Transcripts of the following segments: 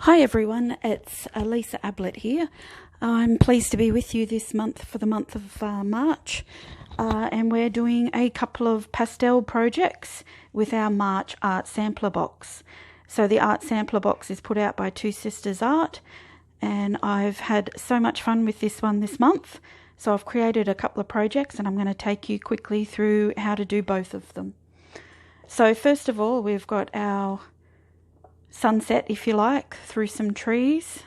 Hi everyone, it's Elisa Ablett here. I'm pleased to be with you this month for the month of March, and we're doing a couple of pastel projects with our March art sampler box. So the art sampler box is put out by Two Sisters Art, and I've had so much fun with this one this month. So I've created a couple of projects and I'm going to take you quickly through how to do both of them. So first of all, we've got our sunset, if you like, through some trees,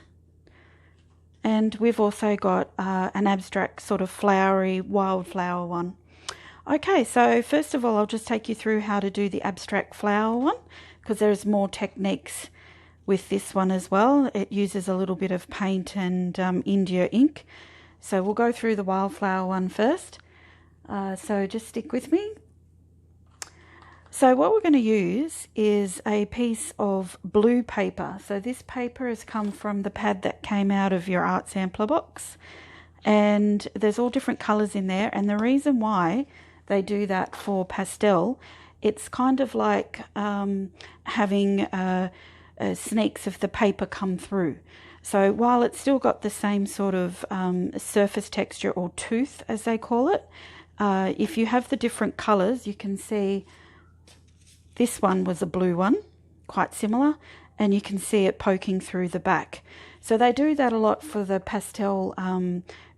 and we've also got an abstract sort of flowery wildflower one. Okay, so first of all I'll just take you through how to do the abstract flower one, because there's more techniques with this one as well. It uses a little bit of paint and India ink. So we'll go through the wildflower one first, so just stick with me. So what we're going to use is a piece of blue paper. So this paper has come from the pad that came out of your art sampler box, and there's all different colours in there, and the reason why they do that for pastel, it's kind of like having sneaks of the paper come through. So while it's still got the same sort of surface texture, or tooth as they call it, if you have the different colours, you can see this one was a blue one, quite similar, and you can see it poking through the back. So they do that a lot for the pastel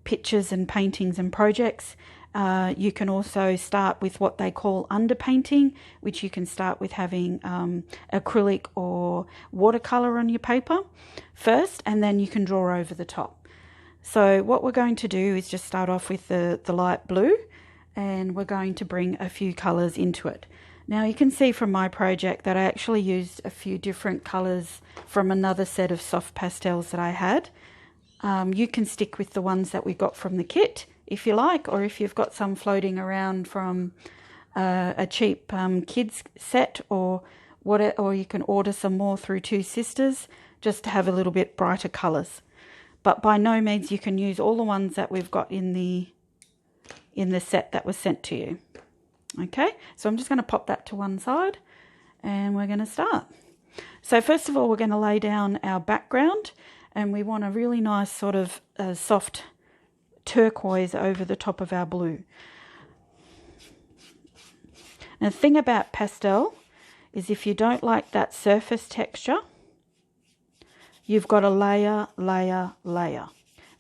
pictures and paintings and projects. You can also start with what they call underpainting, which you can start with having acrylic or watercolour on your paper first, and then you can draw over the top. So what we're going to do is just start off with the light blue, and we're going to bring a few colours into it. Now you can see from my project that I actually used a few different colours from another set of soft pastels that I had. You can stick with the ones that we got from the kit if you like, or if you've got some floating around from a cheap kids set, or you can order some more through Two Sisters just to have a little bit brighter colours. But by no means you can use all the ones that we've got in the set that was sent to you. Okay, so I'm just going to pop that to one side and we're going to start. So first of all, we're going to lay down our background, and we want a really nice sort of soft turquoise over the top of our blue. Now the thing about pastel is if you don't like that surface texture, you've got to layer, layer, layer.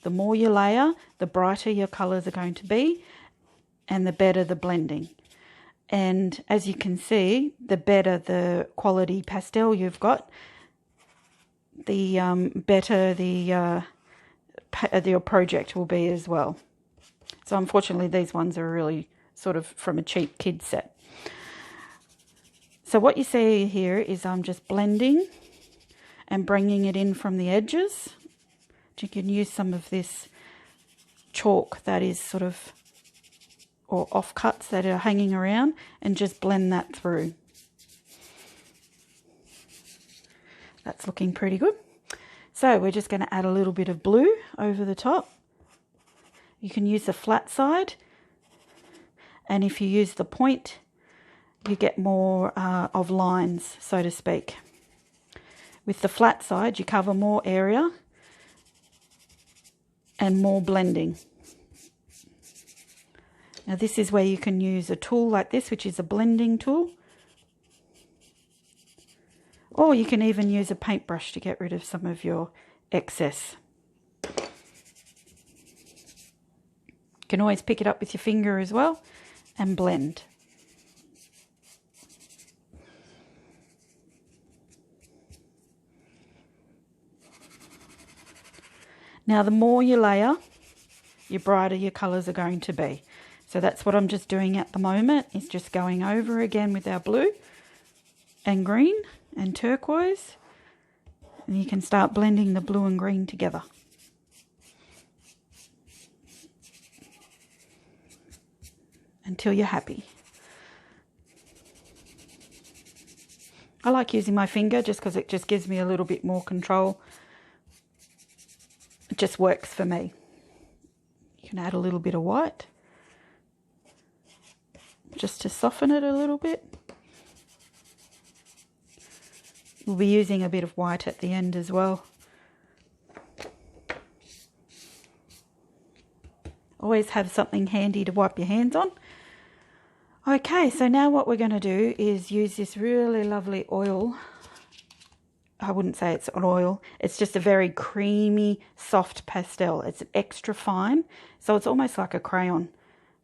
The more you layer, the brighter your colours are going to be and the better the blending. And as you can see, the better the quality pastel you've got, the better your project will be as well. So unfortunately, these ones are really sort of from a cheap kid set. So what you see here is I'm just blending and bringing it in from the edges. You can use some of this chalk that is sort of, or offcuts that are hanging around, and just blend that through. That's looking pretty good. So we're just going to add a little bit of blue over the top. You can use the flat side, and if you use the point, you get more of lines, so to speak. With the flat side, you cover more area and more blending. Now this is where you can use a tool like this, which is a blending tool. Or you can even use a paintbrush to get rid of some of your excess. You can always pick it up with your finger as well and blend. Now the more you layer, the brighter your colours are going to be. So that's what I'm just doing at the moment, is just going over again with our blue and green and turquoise. And you can start blending the blue and green together. Until you're happy. I like using my finger just because it just gives me a little bit more control. It just works for me. You can add a little bit of white, just to soften it a little bit. We'll be using a bit of white at the end as well. always have something handy to wipe your hands on. Okay, so now what we're going to do is use this really lovely oil. I wouldn't say it's an oil. It's just a very creamy, soft pastel. It's extra fine, so it's almost like a crayon.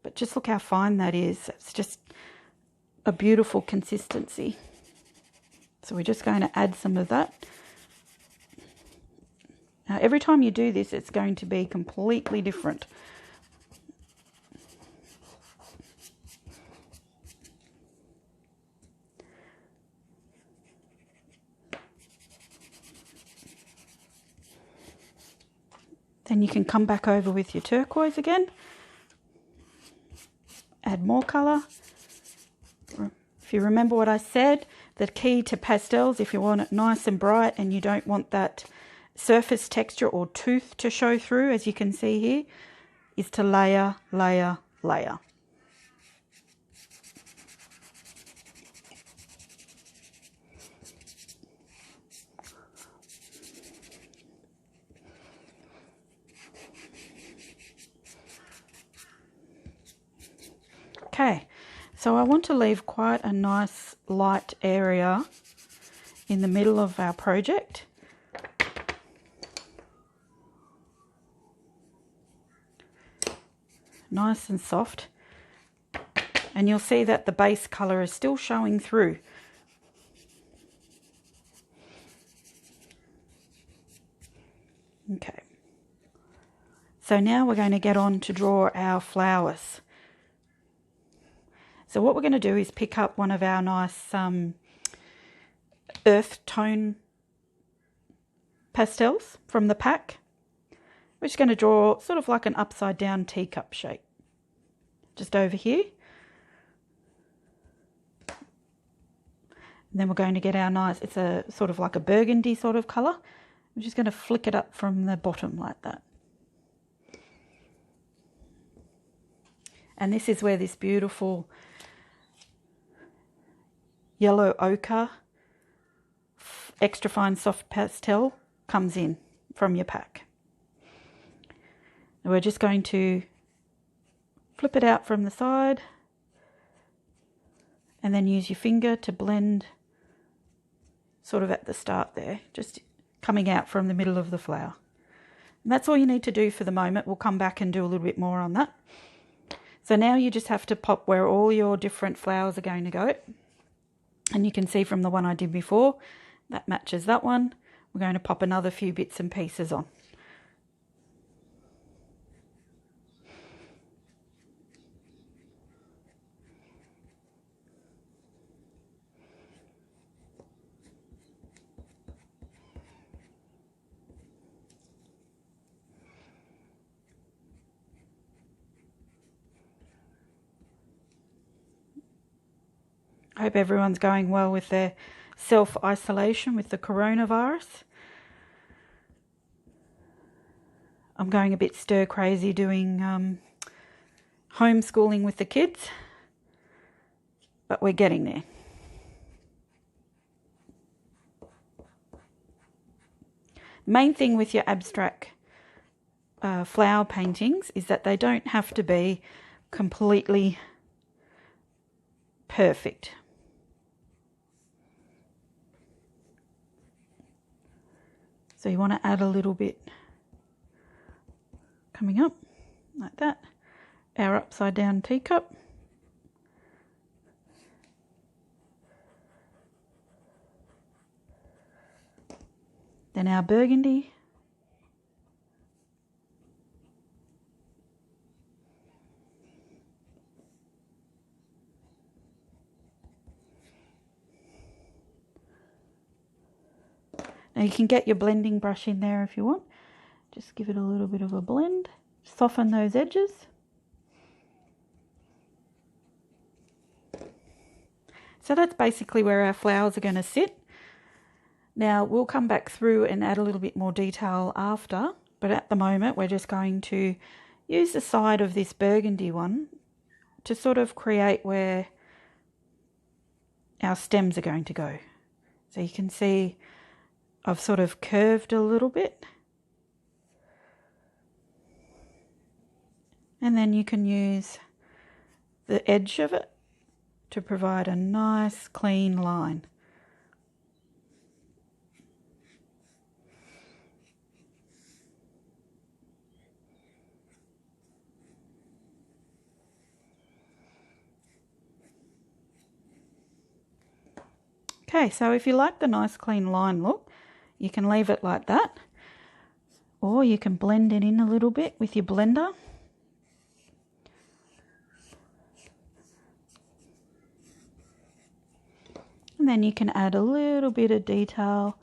But just look how fine that is. It's just a beautiful consistency. So we're just going to add some of that. Now, every time you do this, it's going to be completely different. Then you can come back over with your turquoise again. Add more colour. If you remember what I said, the key to pastels, if you want it nice and bright and you don't want that surface texture or tooth to show through, as you can see here, is to layer, layer, layer. Okay, so I want to leave quite a nice light area in the middle of our project. Nice and soft. And you'll see that the base colour is still showing through. Okay. So now we're going to get on to draw our flowers. So what we're going to do is pick up one of our nice earth tone pastels from the pack. We're just going to draw sort of like an upside down teacup shape. Just over here. And then we're going to get our nice, it's a sort of like a burgundy sort of colour. I'm just going to flick it up from the bottom like that. And this is where this beautiful yellow ochre, extra fine soft pastel comes in from your pack. And we're just going to flip it out from the side and then use your finger to blend sort of at the start there, just coming out from the middle of the flower. And that's all you need to do for the moment. We'll come back and do a little bit more on that. So now you just have to pop where all your different flowers are going to go. And you can see from the one I did before, that matches that one. We're going to pop another few bits and pieces on. I hope everyone's going well with their self-isolation with the coronavirus. I'm going a bit stir-crazy doing homeschooling with the kids, but we're getting there. Main thing with your abstract flower paintings is that they don't have to be completely perfect. So you want to add a little bit coming up like that. Our upside down teacup. Then our burgundy. Now you can get your blending brush in there if you want. Just give it a little bit of a blend. Soften those edges. So that's basically where our flowers are going to sit. Now we'll come back through and add a little bit more detail after, but at the moment we're just going to use the side of this burgundy one to sort of create where our stems are going to go. So you can see I've sort of curved a little bit. And then you can use the edge of it to provide a nice clean line. Okay, so if you like the nice clean line look, you can leave it like that, or you can blend it in a little bit with your blender. And then you can add a little bit of detail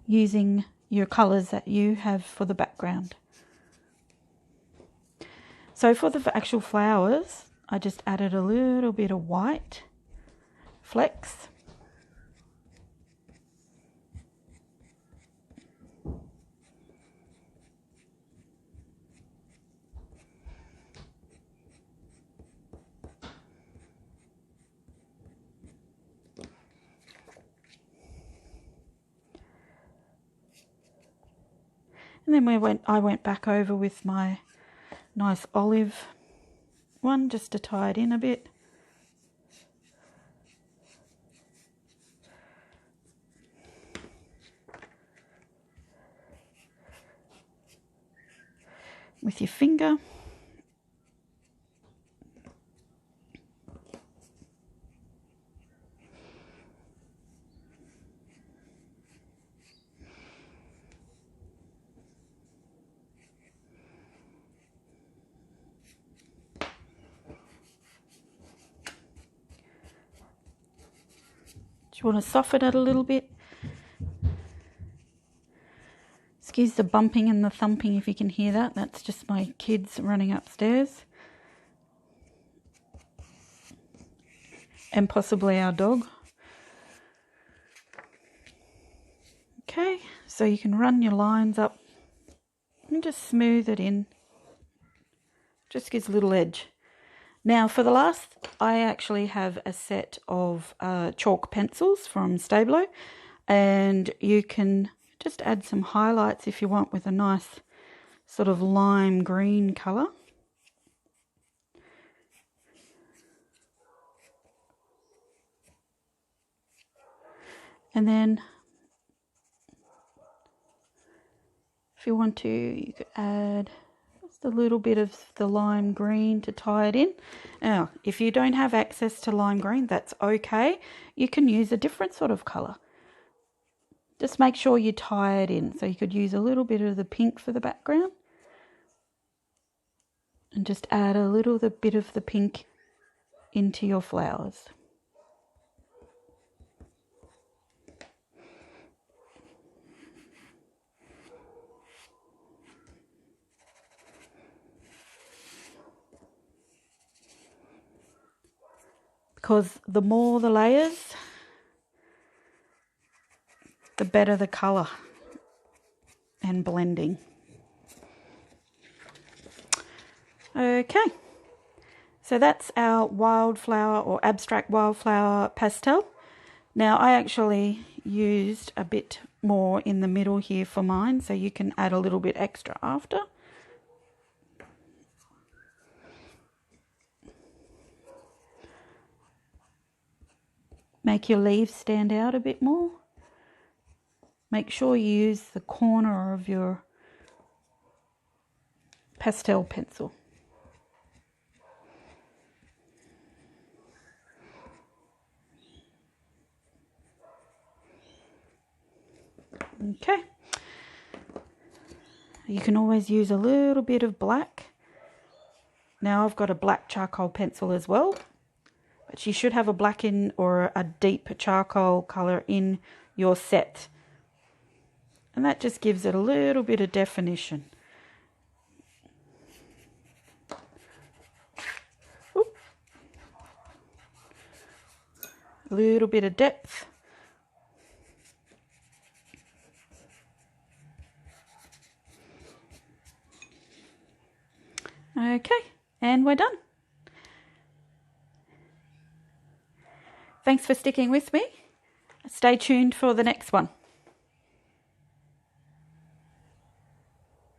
using your colours that you have for the background. So for the actual flowers, I just added a little bit of white flecks. And then I went back over with my nice olive one just to tie it in a bit. With your finger. You want to soften it a little bit. Excuse the bumping and the thumping if you can hear that. That's just my kids running upstairs. And possibly our dog. Okay, so you can run your lines up and just smooth it in. Just gives a little edge. Now for the last, I actually have a set of chalk pencils from Stabilo, and you can just add some highlights if you want with a nice sort of lime green colour. And then if you want to, you could add a little bit of the lime green to tie it in. Now, if you don't have access to lime green, that's okay. You can use a different sort of colour. Just make sure you tie it in. So you could use a little bit of the pink for the background. And just add a little bit of the pink into your flowers. Because the more the layers, the better the colour and blending. Okay, so that's our wildflower or abstract wildflower pastel. Now I actually used a bit more in the middle here for mine, so you can add a little bit extra after. Make your leaves stand out a bit more. Make sure you use the corner of your pastel pencil. Okay. You can always use a little bit of black. Now I've got a black charcoal pencil as well. But you should have a black in or a deep charcoal colour in your set. And that just gives it a little bit of definition. Oop. A little bit of depth. Okay, and we're done. Thanks for sticking with me. Stay tuned for the next one.